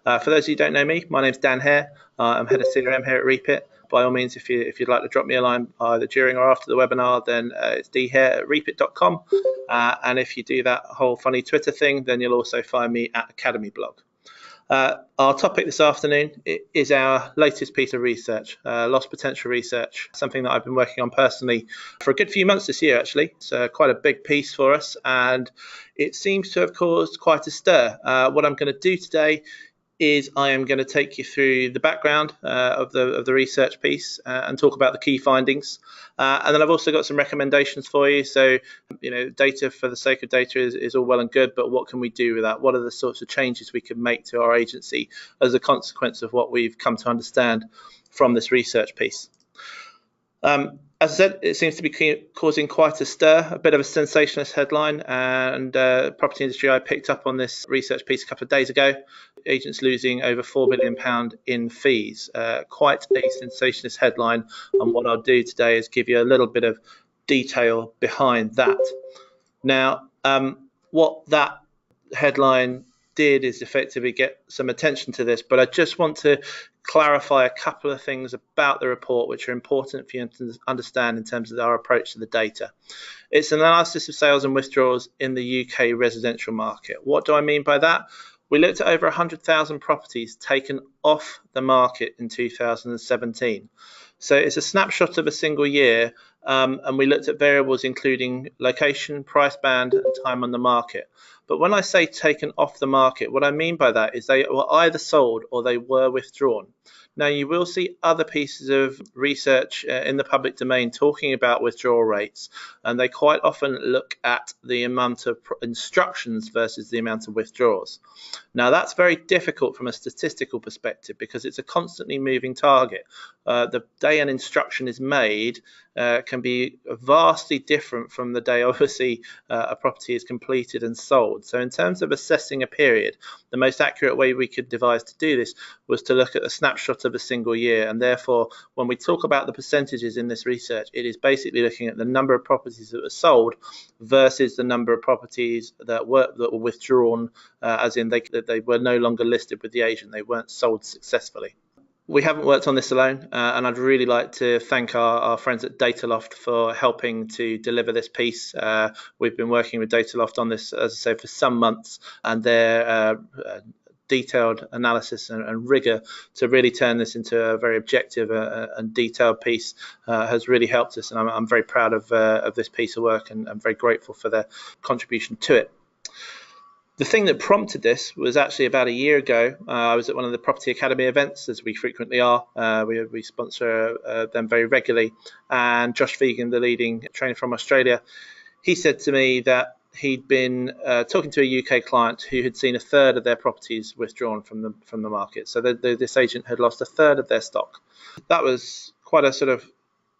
For those of you who don't know me, my name's Dan Hare. I'm head of CRM here at Reapit. By all means, if you'd like to drop me a line either during or after the webinar, then it's dhare@reapit.com. And if you do that whole funny Twitter thing, then you'll also find me at Academy Blog. Our topic this afternoon is our latest piece of research, loss potential research, something that I've been working on personally for a good few months this year, actually. It's quite a big piece for us, and it seems to have caused quite a stir. What I'm going to do today is I am going to take you through the background of the research piece and talk about the key findings. And then I've also got some recommendations for you. So, data for the sake of data is all well and good, but what can we do with that? What are the sorts of changes we can make to our agency as a consequence of what we've come to understand from this research piece? As I said, it seems to be causing quite a stir, a bit of a sensationalist headline, and Property Industry Eye picked up on this research piece a couple of days ago. Agents losing over £4 billion in fees. Quite a sensationalist headline, and what I'll do today is give you a little bit of detail behind that. Now, what that headline did is effectively get some attention to this, but I just want to clarify a couple of things about the report which are important for you to understand in terms of our approach to the data. It's an analysis of sales and withdrawals in the UK residential market. What do I mean by that? We looked at over 100,000 properties taken off the market in 2017. So it's a snapshot of a single year, and we looked at variables including location, price band, and time on the market. But when I say taken off the market, what I mean by that is they were either sold or they were withdrawn. Now, you will see other pieces of research in the public domain talking about withdrawal rates, and they quite often look at the amount of instructions versus the amount of withdrawals. Now, that's very difficult from a statistical perspective because it's a constantly moving target. The day an instruction is made can be vastly different from the day, obviously, a property is completed and sold. So in terms of assessing a period, the most accurate way we could devise to do this was to look at a snapshot of a single year. And therefore, when we talk about the percentages in this research, it is basically looking at the number of properties that were sold versus the number of properties that were withdrawn, as in they were no longer listed with the agent. They weren't sold successfully. We haven't worked on this alone, and I'd really like to thank our friends at Dataloft for helping to deliver this piece. We've been working with Dataloft on this, as I say, for some months, and their detailed analysis and rigor to really turn this into a very objective and detailed piece has really helped us, and I'm very proud of this piece of work, and I'm very grateful for their contribution to it. The thing that prompted this was actually about a year ago. I was at one of the Property Academy events, as we frequently are. We sponsor them very regularly. And Josh Vegan, the leading trainer from Australia, he said to me that he'd been talking to a UK client who had seen a third of their properties withdrawn from the market. So this agent had lost a third of their stock. That was quite a sort of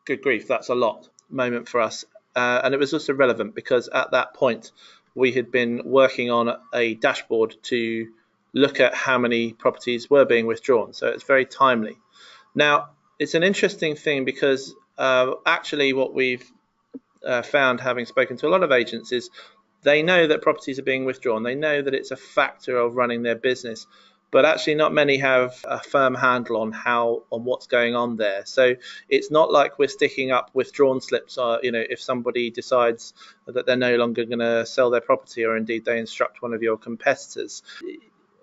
good grief, that's a lot moment for us. And it was also relevant because at that point, we had been working on a dashboard to look at how many properties were being withdrawn. So it's very timely. Now, it's an interesting thing because actually what we've found, having spoken to a lot of agents, is they know that properties are being withdrawn. They know that it's a factor of running their business, but actually not many have a firm handle on what's going on there. So it's not like we're sticking up withdrawn slips, or if somebody decides that they're no longer going to sell their property, or indeed they instruct one of your competitors.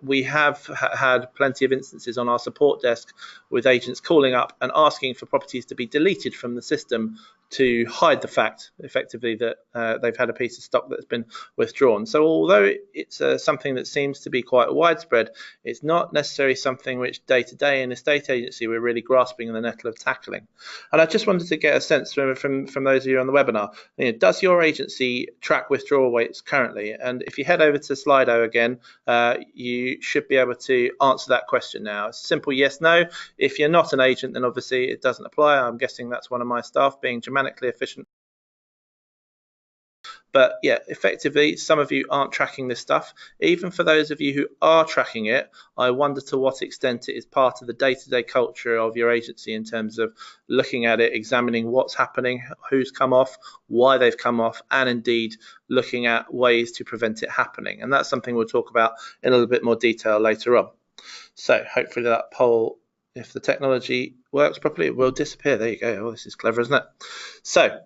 We have had plenty of instances on our support desk with agents calling up and asking for properties to be deleted from the system to hide the fact, effectively, that they've had a piece of stock that's been withdrawn. So although it's something that seems to be quite widespread, it's not necessarily something which day to day in a estate agency we're really grasping the nettle of tackling. And I just wanted to get a sense from those of you on the webinar, does your agency track withdrawal rates currently? And if you head over to Slido again, you should be able to answer that question now. It's simple yes, no. If you're not an agent, then obviously it doesn't apply. I'm guessing that's one of my staff being dramatically efficient. But yeah, effectively, some of you aren't tracking this stuff. Even for those of you who are tracking it, I wonder to what extent it is part of the day-to-day culture of your agency in terms of looking at it, examining what's happening, who's come off, why they've come off, and indeed looking at ways to prevent it happening. And that's something we'll talk about in a little bit more detail later on. So hopefully that poll, if the technology works properly, it will disappear. There you go. Oh, this is clever, isn't it? So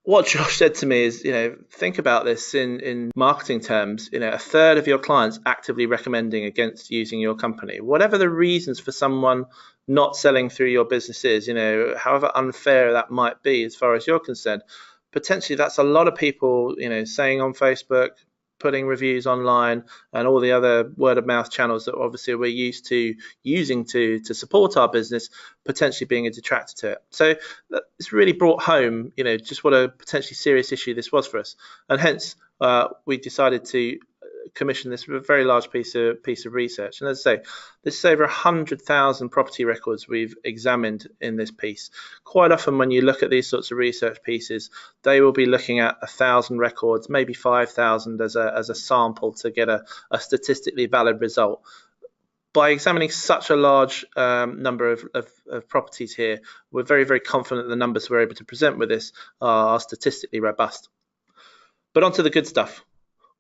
what Josh said to me is, think about this in marketing terms. A third of your clients actively recommending against using your company. Whatever the reasons for someone not selling through your business is, however unfair that might be as far as you're concerned, potentially that's a lot of people, saying on Facebook, putting reviews online, and all the other word of mouth channels that obviously we're used to using to support our business, potentially being a detractor to it. So it's really brought home, just what a potentially serious issue this was for us, and hence we decided to commission this very large piece of research. And as I say, this is over 100,000 property records we've examined in this piece. Quite often when you look at these sorts of research pieces, they will be looking at 1,000 records, maybe 5,000 as a sample to get a statistically valid result. By examining such a large number of properties here, we're very, very confident the numbers we're able to present with this are statistically robust. But onto the good stuff.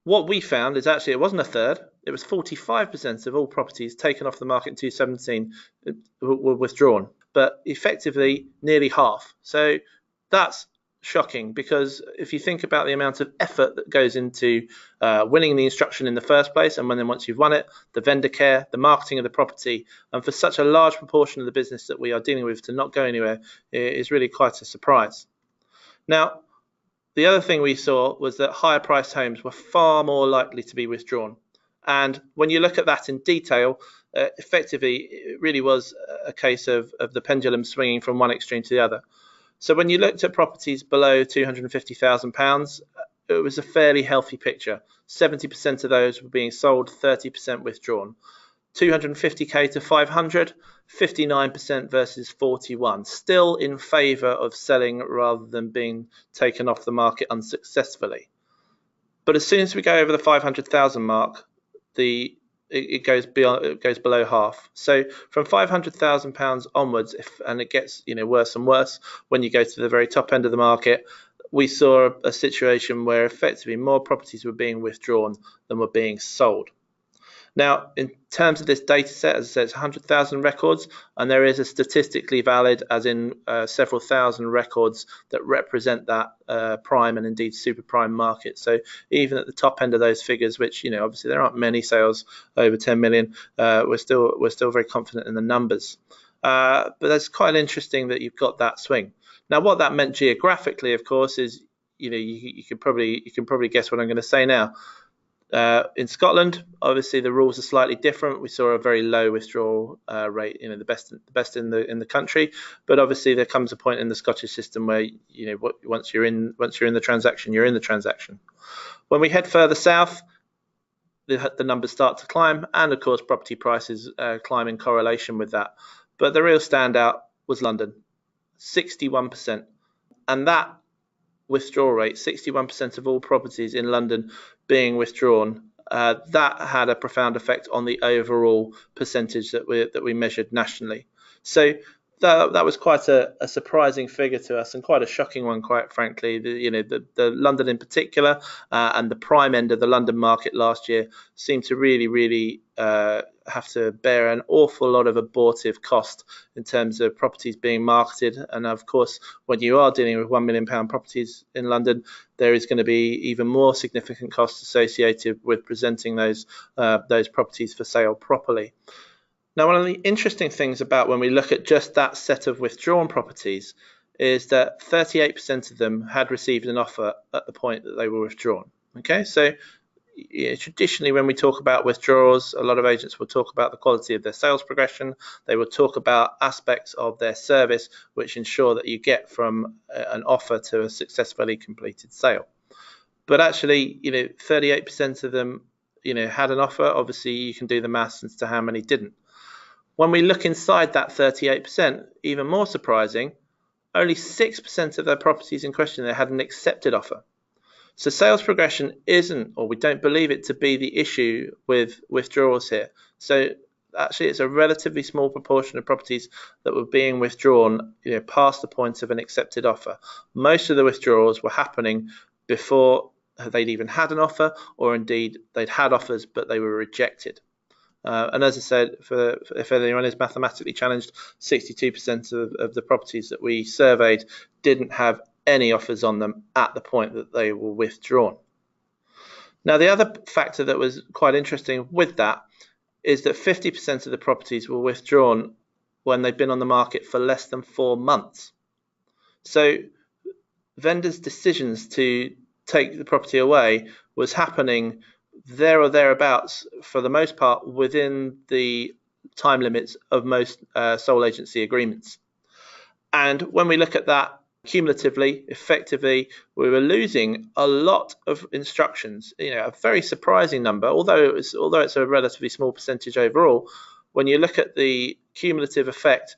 What we found is actually it wasn't a third, it was 45% of all properties taken off the market in 2017 were withdrawn, but effectively nearly half. So that's shocking, because if you think about the amount of effort that goes into winning the instruction in the first place, and then once you've won it, the vendor care, the marketing of the property, and for such a large proportion of the business that we are dealing with to not go anywhere is really quite a surprise. Now, the other thing we saw was that higher priced homes were far more likely to be withdrawn. And when you look at that in detail, effectively, it really was a case of the pendulum swinging from one extreme to the other. So when you looked at properties below £250,000, it was a fairly healthy picture. 70% of those were being sold, 30% withdrawn. 250k to 500, 59% versus 41, still in favour of selling rather than being taken off the market unsuccessfully. But as soon as we go over the 500,000 mark, it goes below half. So from £500,000 onwards, and it gets worse and worse when you go to the very top end of the market, we saw a situation where effectively more properties were being withdrawn than were being sold. Now, in terms of this data set, as I said, it's 100,000 records, and there is a statistically valid, as in several thousand records that represent that prime and indeed super prime market. So even at the top end of those figures, which obviously there aren't many sales over 10 million, we're still very confident in the numbers. But that's quite interesting that you've got that swing. Now, what that meant geographically, of course, is you can probably guess what I'm going to say now. In Scotland, obviously the rules are slightly different. We saw a very low withdrawal rate, the best in the country. But obviously there comes a point in the Scottish system where once you're in the transaction, you're in the transaction. When we head further south, the numbers start to climb, and of course property prices climb in correlation with that. But the real standout was London, 61%, and that withdrawal rate, 61% of all properties in London being withdrawn, that had a profound effect on the overall percentage that we measured nationally. So that was quite a surprising figure to us, and quite a shocking one, quite frankly. The London in particular and the prime end of the London market last year seemed to really have to bear an awful lot of abortive cost in terms of properties being marketed. And of course, when you are dealing with £1 million properties in London, there is going to be even more significant costs associated with presenting those properties for sale properly. Now, one of the interesting things about when we look at just that set of withdrawn properties is that 38% of them had received an offer at the point that they were withdrawn. Okay, so traditionally when we talk about withdrawals, a lot of agents will talk about the quality of their sales progression. They will talk about aspects of their service which ensure that you get from an offer to a successfully completed sale. But actually, 38% of them, had an offer. Obviously, you can do the maths as to how many didn't. When we look inside that 38%, even more surprising, only 6% of their properties in question they had an accepted offer. So sales progression isn't, or we don't believe it to be, the issue with withdrawals here. So actually it's a relatively small proportion of properties that were being withdrawn past the point of an accepted offer. Most of the withdrawals were happening before they'd even had an offer, or indeed they'd had offers but they were rejected. And as I said, if anyone is mathematically challenged, 62% of the properties that we surveyed didn't have any offers on them at the point that they were withdrawn. Now, the other factor that was quite interesting with that is that 50% of the properties were withdrawn when they've been on the market for less than 4 months. So vendors' decisions to take the property away was happening there or thereabouts, for the most part, within the time limits of most sole agency agreements. And when we look at that cumulatively, effectively, we were losing a lot of instructions, a very surprising number, although it's a relatively small percentage overall. When you look at the cumulative effect,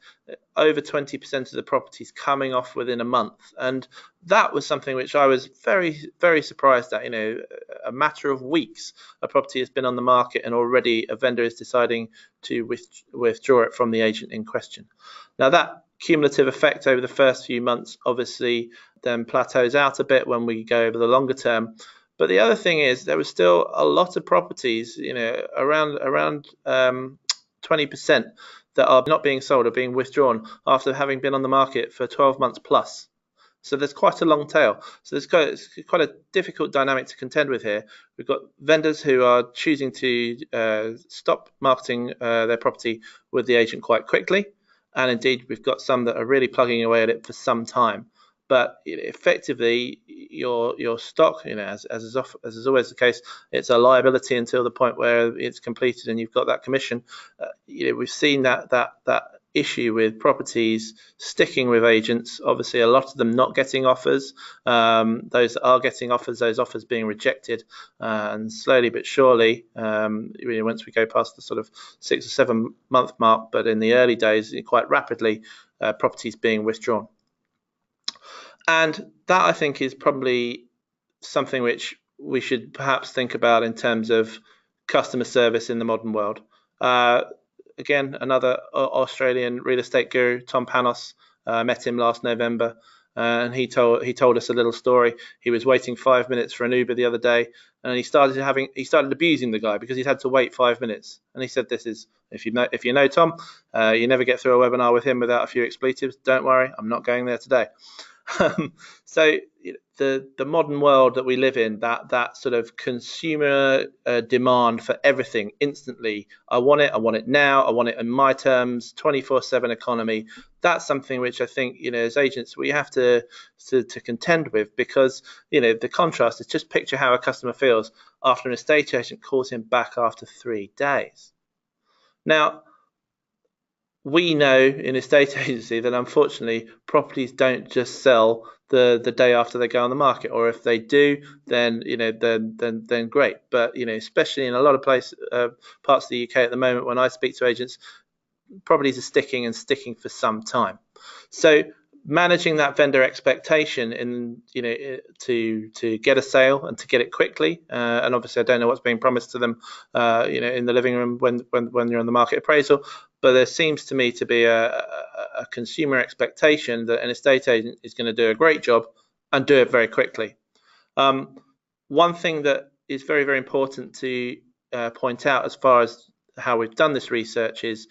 over 20% of the properties coming off within a month. And that was something which I was very, very surprised at. A matter of weeks, a property has been on the market and already a vendor is deciding to withdraw it from the agent in question. Now, that cumulative effect over the first few months obviously then plateaus out a bit when we go over the longer term. But the other thing is there was still a lot of properties, around 20% that are not being sold or being withdrawn after having been on the market for 12 months plus. So there's quite a long tail. So it's quite a difficult dynamic to contend with here. We've got vendors who are choosing to stop marketing their property with the agent quite quickly. And indeed, we've got some that are really plugging away at it for some time. But effectively, your stock, as is always the case, it's a liability until the point where it's completed and you've got that commission. We've seen that issue with properties sticking with agents. Obviously, a lot of them not getting offers. Those that are getting offers, those offers being rejected, and slowly but surely, once we go past the sort of 6 or 7 month mark, but in the early days, quite rapidly, properties being withdrawn. And that, I think, is probably something which we should perhaps think about in terms of customer service in the modern world. Again, another Australian real estate guru, Tom Panos, met him last November, and he told us a little story. He was waiting 5 minutes for an Uber the other day, and he started abusing the guy because he'd had to wait 5 minutes. And he said, "This is if you know Tom, you never get through a webinar with him without a few expletives. Don't worry, I'm not going there today." So the modern world that we live in, that sort of consumer demand for everything instantly, I want it now, I want it in my terms, 24/7 economy, that's something which I think, as agents, we have to contend with, because, the contrast is, just picture how a customer feels after an estate agent calls him back after 3 days. Now, we know in estate agency that unfortunately properties don't just sell the day after they go on the market, or if they do, then then great. But especially in a lot of parts of the UK at the moment, when I speak to agents, properties are sticking for some time. So managing that vendor expectation in to get a sale and to get it quickly, and obviously I don't know what's being promised to them in the living room when you're on the market appraisal, but there seems to me to be a consumer expectation that an estate agent is going to do a great job and do it very quickly. One thing that is very, very important to point out as far as how we've done this research is,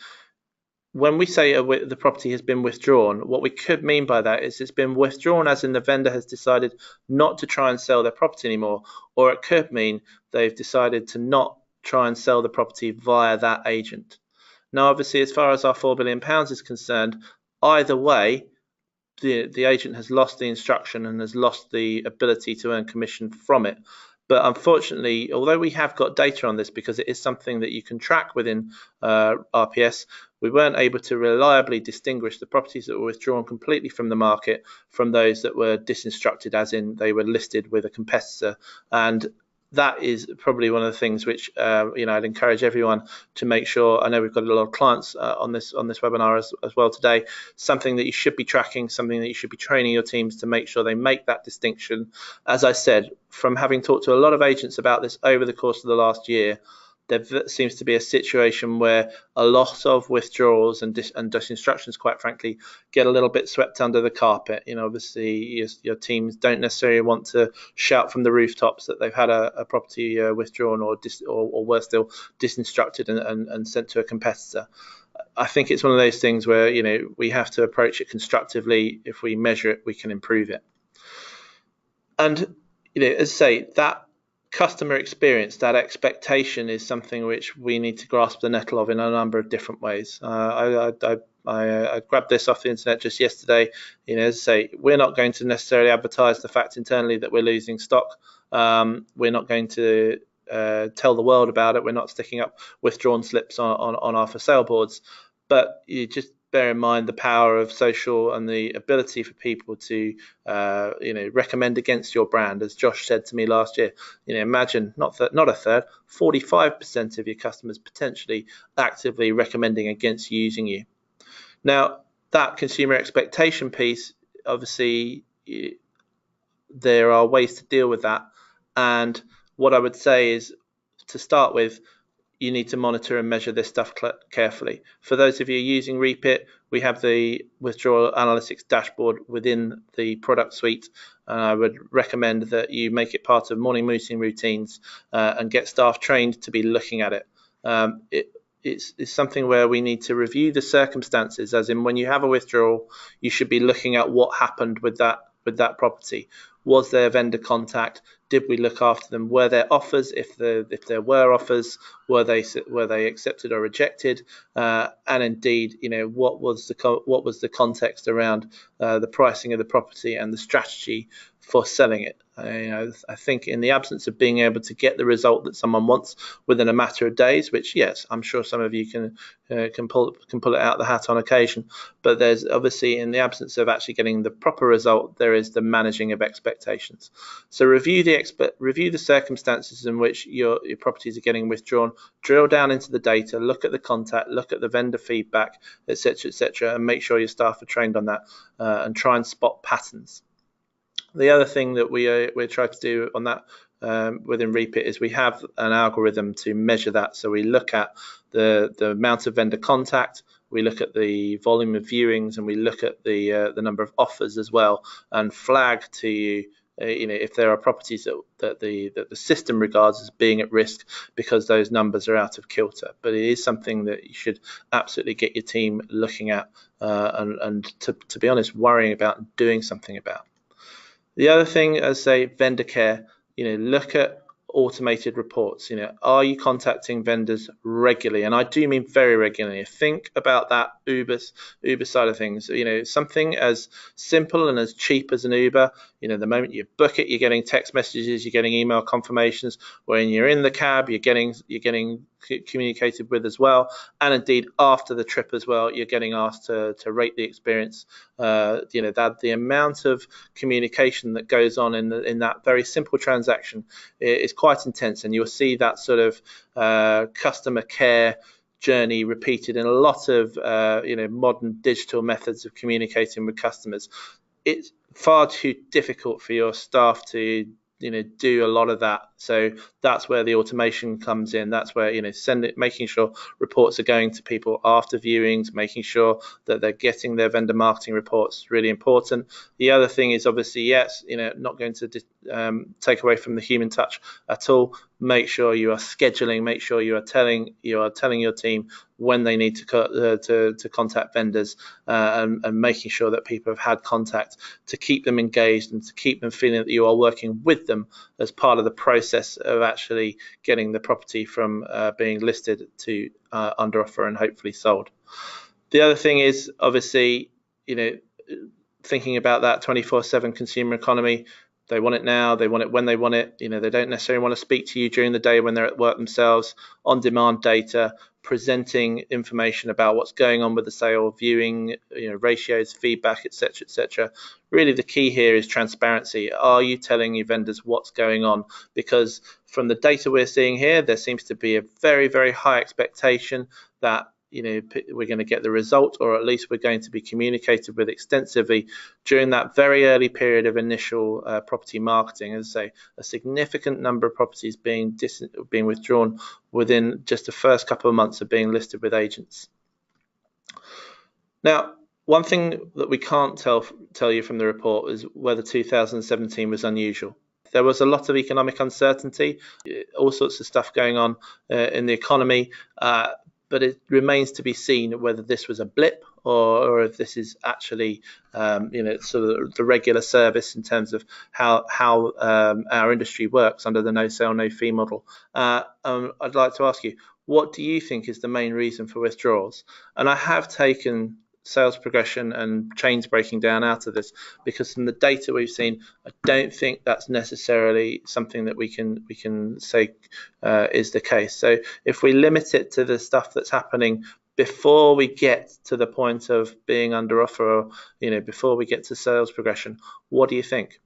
when we say the property has been withdrawn, what we could mean by that is it's been withdrawn as in the vendor has decided not to try and sell their property anymore, or it could mean they've decided to not try and sell the property via that agent. Now, obviously, as far as our £4 billion is concerned, either way, the agent has lost the instruction and has lost the ability to earn commission from it. But unfortunately, although we have got data on this, because it is something that you can track within RPS, we weren't able to reliably distinguish the properties that were withdrawn completely from the market from those that were disinstructed, as in they were listed with a competitor. And that is probably one of the things which I'd encourage everyone to make sure. I know we've got a lot of clients on this webinar as well today. Something that you should be tracking, something that you should be training your teams to make sure they make that distinction. As I said, from having talked to a lot of agents about this over the course of the last year, there seems to be a situation where a lot of withdrawals and disinstructions, quite frankly, get a little bit swept under the carpet. Obviously your teams don't necessarily want to shout from the rooftops that they've had a property withdrawn or worse still, disinstructed and sent to a competitor. I think it's one of those things where we have to approach it constructively. If we measure it, we can improve it. And as I say, that customer experience, that expectation, is something which we need to grasp the nettle of in a number of different ways. I grabbed this off the internet just yesterday. As I say, we're not going to necessarily advertise the fact internally that we're losing stock. We're not going to tell the world about it. We're not sticking up withdrawn slips on our for sale boards. But you just bear in mind the power of social and the ability for people to recommend against your brand. As Josh said to me last year, imagine not a third, 45% of your customers potentially actively recommending against using you. Now, that consumer expectation piece, obviously there are ways to deal with that, and what I would say is, to start with, you need to monitor and measure this stuff carefully. For those of you using Repeat, we have the withdrawal analytics dashboard within the product suite. I would recommend that you make it part of morning meeting routines and get staff trained to be looking at it. It's something where we need to review the circumstances, as in when you have a withdrawal, you should be looking at what happened with that property. Was there vendor contact? Did we look after them? Were there offers? If there were offers, were they accepted or rejected? And indeed, what was the context around the pricing of the property and the strategy for selling it? I think in the absence of being able to get the result that someone wants within a matter of days, which yes, I'm sure some of you can pull it out of the hat on occasion, but there's obviously, in the absence of actually getting the proper result, there is the managing of expectations. So review the circumstances in which your properties are getting withdrawn, drill down into the data, look at the contact, look at the vendor feedback, etc., and make sure your staff are trained on that, and try and spot patterns. The other thing that we try to do on that within Repeat is we have an algorithm to measure that. So we look at the amount of vendor contact, we look at the volume of viewings, and we look at the number of offers as well, and flag to you if there are properties that the system regards as being at risk because those numbers are out of kilter. But it is something that you should absolutely get your team looking at and to be honest, worrying about and doing something about. The other thing, as say, vendor care, look at automated reports. Are you contacting vendors regularly? And I do mean very regularly. Think about that Uber side of things. Something as simple and as cheap as an Uber. The moment you book it, you're getting text messages, you're getting email confirmations. When you're in the cab, you're getting communicated with as well, and indeed after the trip as well, you're getting asked to rate the experience. That the amount of communication that goes on in that very simple transaction is quite intense, and you'll see that sort of customer care journey repeated in a lot of modern digital methods of communicating with customers. It's far too difficult for your staff to do a lot of that. So that's where the automation comes in. That's where making sure reports are going to people after viewings, making sure that they're getting their vendor marketing reports, really important. The other thing is obviously, yes, not going to take away from the human touch at all. Make sure you are scheduling. Make sure you are telling your team when they need to contact vendors, and making sure that people have had contact to keep them engaged and to keep them feeling that you are working with them as part of the process of actually getting the property from being listed to under offer and hopefully sold. The other thing is obviously, thinking about that 24/7 consumer economy. They want it now, they want it when they want it. They don't necessarily want to speak to you during the day when they're at work themselves. On-demand data, presenting information about what's going on with the sale, viewing, ratios, feedback, etc. Really, the key here is transparency. Are you telling your vendors what's going on? Because from the data we're seeing here, there seems to be a very, very high expectation that we're going to get the result, or at least we're going to be communicated with extensively during that very early period of initial property marketing. As I say, a significant number of properties being withdrawn within just the first couple of months of being listed with agents. Now, one thing that we can't tell you from the report is whether 2017 was unusual. There was a lot of economic uncertainty, all sorts of stuff going on in the economy, but it remains to be seen whether this was a blip or if this is actually, sort of the regular service in terms of how our industry works under the no sale, no fee model. I'd like to ask you, what do you think is the main reason for withdrawals? And I have taken sales progression and chains breaking down out of this, because from the data we've seen, I don't think that's necessarily something that we can say is the case. So if we limit it to the stuff that's happening before we get to the point of being under offer, or before we get to sales progression, what do you think?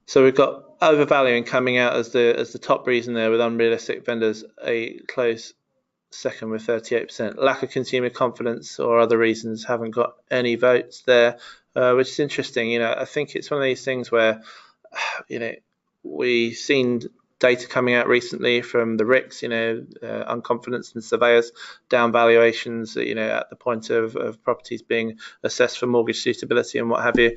So we've got overvaluing coming out as the top reason there, with unrealistic vendors a close second with 38%. Lack of consumer confidence or other reasons haven't got any votes there, which is interesting. I think it's one of these things where we've seen data coming out recently from the RICS, unconfidence and surveyors, down valuations, at the point of properties being assessed for mortgage suitability and what have you.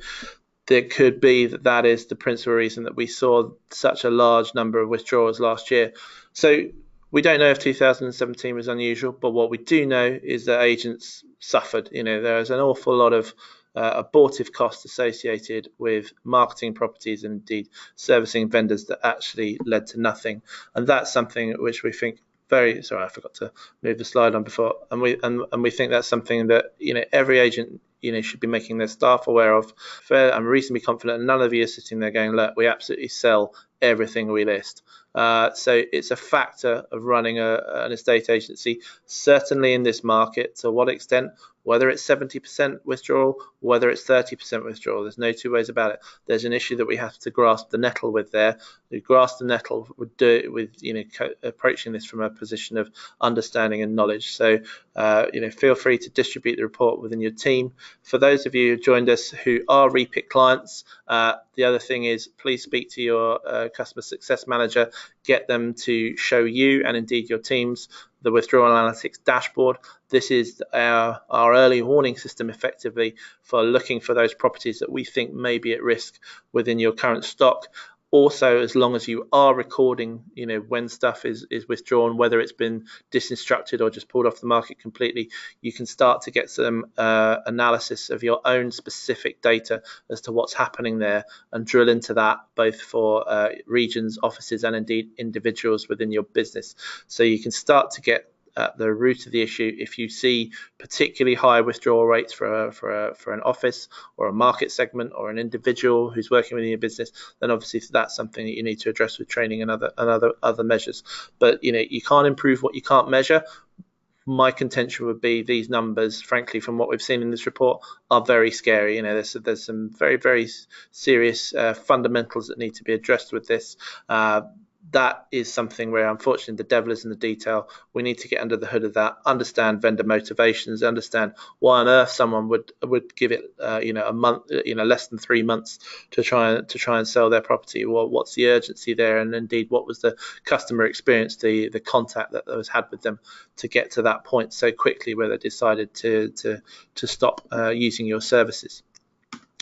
There could be that is the principal reason that we saw such a large number of withdrawals last year. So we don't know if 2017 was unusual, but what we do know is that agents suffered. There's an awful lot of abortive costs associated with marketing properties and indeed servicing vendors that actually led to nothing. And that's something which we think I forgot to move the slide on before. And we think that's something that every agent should be making their staff aware of. I'm reasonably confident none of you are sitting there going, look, we absolutely sell everything we list. So it's a factor of running an estate agency, certainly in this market. To what extent? Whether it's 70% withdrawal, whether it's 30% withdrawal, there's no two ways about it. There's an issue that we have to grasp the nettle with there. We grasp the nettle with approaching this from a position of understanding and knowledge. So feel free to distribute the report within your team. For those of you who joined us who are repeat clients, the other thing is please speak to your customer success manager, get them to show you and indeed your teams the withdrawal analytics dashboard. This is our early warning system effectively for looking for those properties that we think may be at risk within your current stock. Also, as long as you are recording, when stuff is withdrawn, whether it's been disinstructed or just pulled off the market completely, you can start to get some analysis of your own specific data as to what's happening there and drill into that both for regions, offices, and indeed individuals within your business. So you can start to get at the root of the issue. If you see particularly high withdrawal rates for an office or a market segment or an individual who's working within your business, then obviously that's something that you need to address with training and other measures. But you can't improve what you can't measure. My contention would be these numbers, frankly, from what we've seen in this report, are very scary. There's some very, very serious fundamentals that need to be addressed with this. That is something where, unfortunately, the devil is in the detail. We need to get under the hood of that, understand vendor motivations, understand why on earth someone would give it, a month, less than 3 months to try and sell their property. Well, what's the urgency there, and indeed, what was the customer experience, the contact that was had with them to get to that point so quickly where they decided to stop using your services.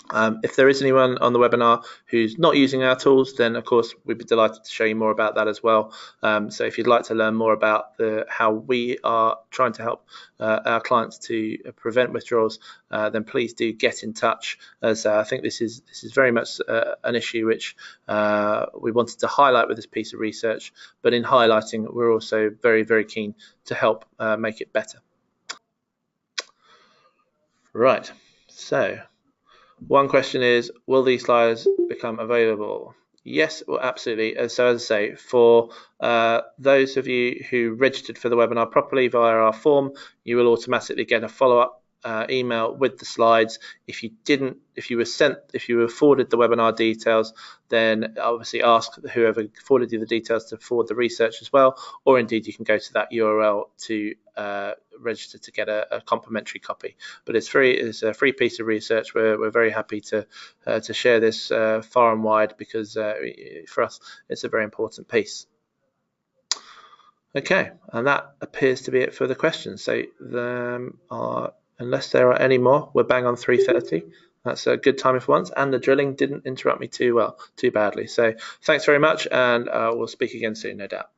If there is anyone on the webinar who's not using our tools, then of course we'd be delighted to show you more about that as well. So if you'd like to learn more about how we are trying to help our clients to prevent withdrawals, then please do get in touch, as I think this is very much an issue which we wanted to highlight with this piece of research, but in highlighting we're also very, very keen to help make it better. Right, so one question is, will these slides become available? Yes, well, absolutely. So as I say, for those of you who registered for the webinar properly via our form, you will automatically get a follow-up email with the slides. If you were forwarded the webinar details, then obviously ask whoever forwarded you the details to forward the research as well, or indeed you can go to that URL to register to get a complimentary copy. But it's free. It's a free piece of research. We're very happy to share this far and wide, because for us it's a very important piece. Okay, and that appears to be it for the questions. So unless there are any more, we're bang on 3:30. That's a good time for once, and the drilling didn't interrupt me too badly. So thanks very much, and we'll speak again soon, no doubt.